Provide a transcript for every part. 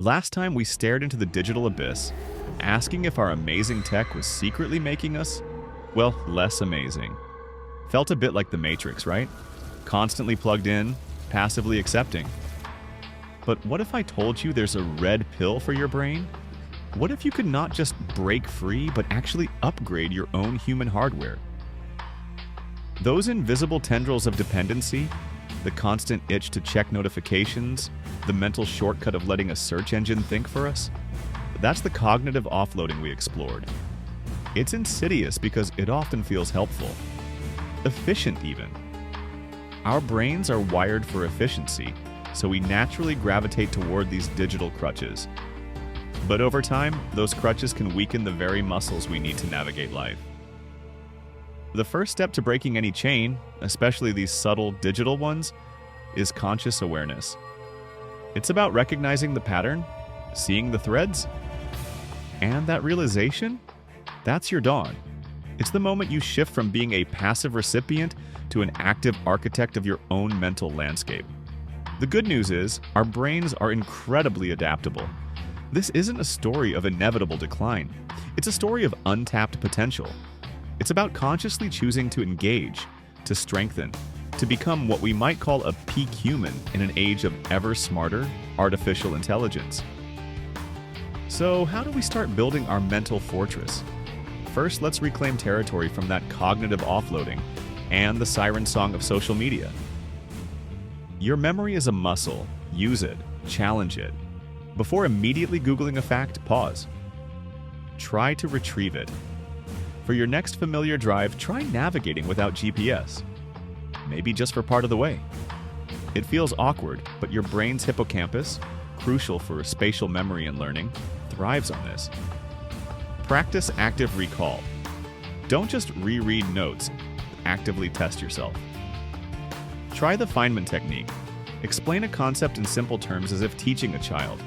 Last time we stared into the digital abyss, asking if our amazing tech was secretly making us, well, less amazing. Felt a bit like the Matrix, right? Constantly plugged in, passively accepting. But what if I told you there's a red pill for your brain? What if you could not just break free, but actually upgrade your own human hardware? Those invisible tendrils of dependency, the constant itch to check notifications, the mental shortcut of letting a search engine think for us, that's the cognitive offloading we explored. It's insidious because it often feels helpful. Efficient even. Our brains are wired for efficiency, so we naturally gravitate toward these digital crutches. But over time, those crutches can weaken the very muscles we need to navigate life. The first step to breaking any chain, especially these subtle digital ones, is conscious awareness. It's about recognizing the pattern, seeing the threads, and that realization, that's your dawn. It's the moment you shift from being a passive recipient to an active architect of your own mental landscape. The good news is, our brains are incredibly adaptable. This isn't a story of inevitable decline. It's a story of untapped potential. It's about consciously choosing to engage, to strengthen, to become what we might call a peak human in an age of ever smarter artificial intelligence. So, how do we start building our mental fortress? First, let's reclaim territory from that cognitive offloading and the siren song of social media. Your memory is a muscle. Use it. Challenge it. Before immediately Googling a fact, pause. Try to retrieve it. For your next familiar drive, try navigating without GPS. Maybe just for part of the way. It feels awkward, but your brain's hippocampus, crucial for spatial memory and learning, thrives on this. Practice active recall. Don't just reread notes, actively test yourself. Try the Feynman technique. Explain a concept in simple terms as if teaching a child.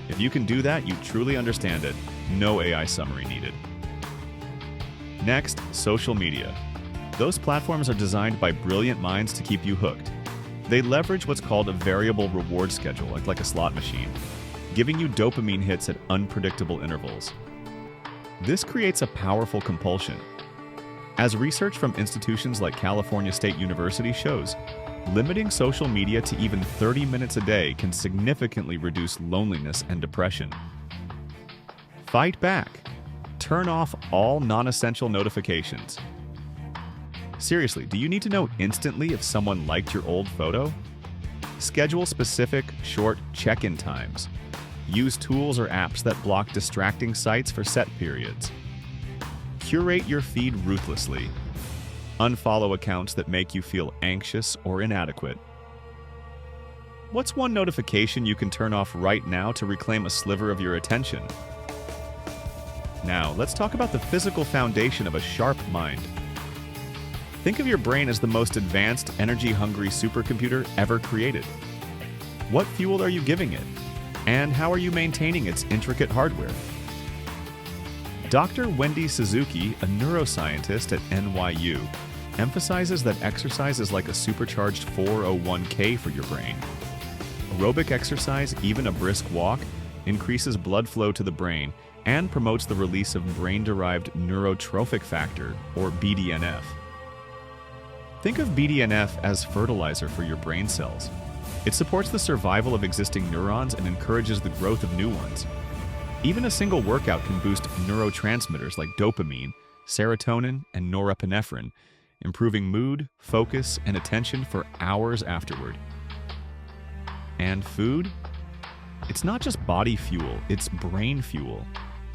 If you can do that, you truly understand it. No AI summary needed. Next, social media. Those platforms are designed by brilliant minds to keep you hooked. They leverage what's called a variable reward schedule, like a slot machine, giving you dopamine hits at unpredictable intervals. This creates a powerful compulsion. As research from institutions like California State University shows, limiting social media to even 30 minutes a day can significantly reduce loneliness and depression. Fight back. Turn off all non-essential notifications. Seriously, do you need to know instantly if someone liked your old photo? Schedule specific, short check-in times. Use tools or apps that block distracting sites for set periods. Curate your feed ruthlessly. Unfollow accounts that make you feel anxious or inadequate. What's one notification you can turn off right now to reclaim a sliver of your attention? Now, let's talk about the physical foundation of a sharp mind. Think of your brain as the most advanced, energy-hungry supercomputer ever created. What fuel are you giving it? And how are you maintaining its intricate hardware? Dr. Wendy Suzuki, a neuroscientist at NYU, emphasizes that exercise is like a supercharged 401k for your brain. Aerobic exercise, even a brisk walk, increases blood flow to the brain and promotes the release of brain-derived neurotrophic factor, or BDNF. Think of BDNF as fertilizer for your brain cells. It supports the survival of existing neurons and encourages the growth of new ones. Even a single workout can boost neurotransmitters like dopamine, serotonin, and norepinephrine, improving mood, focus, and attention for hours afterward. And food? It's not just body fuel, it's brain fuel.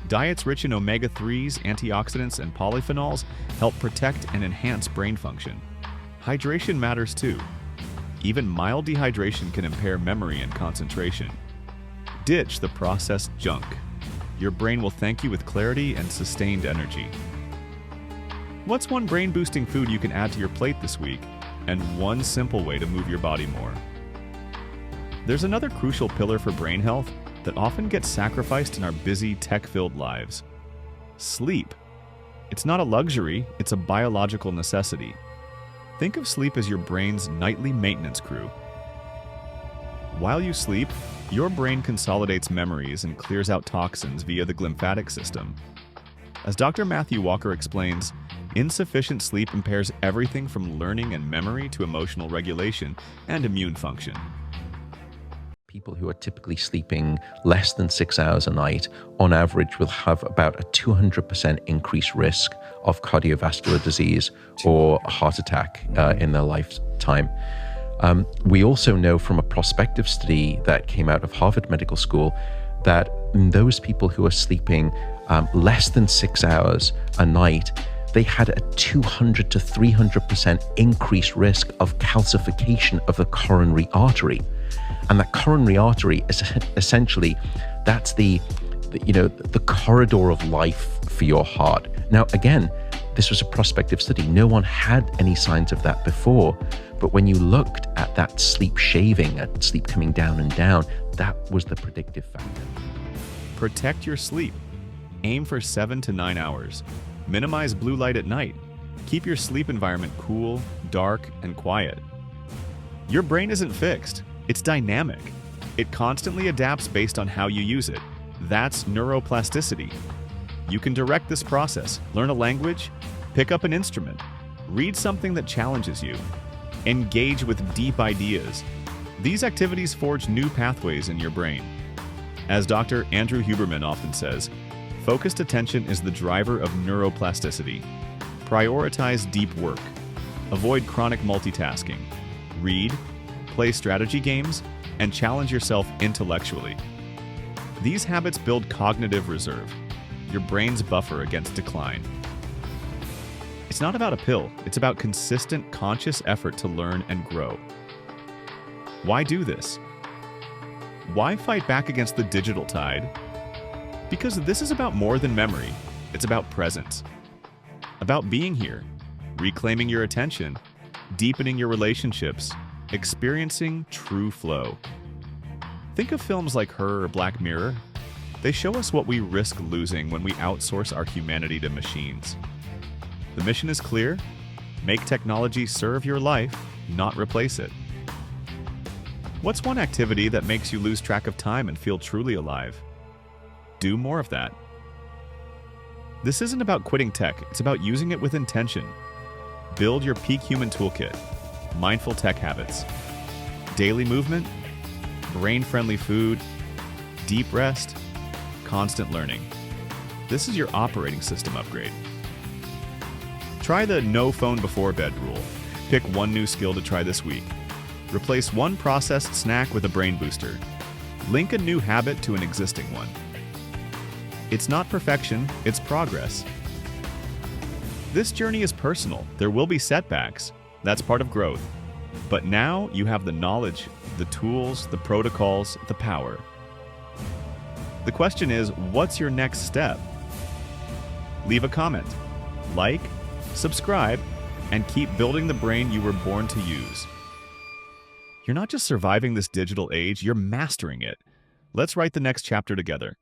Diets rich in omega-3s, antioxidants, and polyphenols help protect and enhance brain function. Hydration matters too. Even mild dehydration can impair memory and concentration. Ditch the processed junk. Your brain will thank you with clarity and sustained energy. What's one brain-boosting food you can add to your plate this week, and one simple way to move your body more? There's another crucial pillar for brain health that often gets sacrificed in our busy, tech-filled lives. Sleep. It's not a luxury, it's a biological necessity. Think of sleep as your brain's nightly maintenance crew. While you sleep, Your brain consolidates memories and clears out toxins via the glymphatic system. As Dr. Matthew Walker explains, insufficient sleep impairs everything from learning and memory to emotional regulation and immune function. People who are typically sleeping less than 6 hours a night, on average, will have about a 200% increased risk of cardiovascular disease or a heart attack in their lifetime. We also know from a prospective study that came out of Harvard Medical School that those people who are sleeping less than 6 hours a night, they had a 200 to 300% increased risk of calcification of the coronary artery. And that coronary artery is essentially, that's the corridor of life for your heart. Now, again, this was a prospective study. No one had any signs of that before. But when you looked at that sleep shaving, at sleep coming down and down, that was the predictive factor. Protect your sleep. Aim for 7 to 9 hours. Minimize blue light at night. Keep your sleep environment cool, dark, and quiet. Your brain isn't fixed. It's dynamic. It constantly adapts based on how you use it. That's neuroplasticity. You can direct this process, learn a language, pick up an instrument, read something that challenges you, engage with deep ideas. These activities forge new pathways in your brain. As Dr. Andrew Huberman often says, focused attention is the driver of neuroplasticity. Prioritize deep work. Avoid chronic multitasking. Read, play strategy games, and challenge yourself intellectually. These habits build cognitive reserve, your brain's buffer against decline. It's not about a pill, it's about consistent, conscious effort to learn and grow. Why do this? Why fight back against the digital tide? Because this is about more than memory. It's about presence. About being here, reclaiming your attention, deepening your relationships, experiencing true flow. Think of films like Her or Black Mirror. They show us what we risk losing when we outsource our humanity to machines. The mission is clear: make technology serve your life, not replace it. What's one activity that makes you lose track of time and feel truly alive? Do more of that. This isn't about quitting tech, it's about using it with intention. Build your Peak Human Toolkit. Mindful tech habits. Daily movement, brain-friendly food, deep rest, constant learning. This is your operating system upgrade. Try the no phone before bed rule. Pick one new skill to try this week. Replace one processed snack with a brain booster. Link a new habit to an existing one. It's not perfection, it's progress. This journey is personal. There will be setbacks. That's part of growth. But now you have the knowledge, the tools, the protocols, the power. The question is, what's your next step? Leave a comment, like, subscribe, and keep building the brain you were born to use. You're not just surviving this digital age, you're mastering it. Let's write the next chapter together.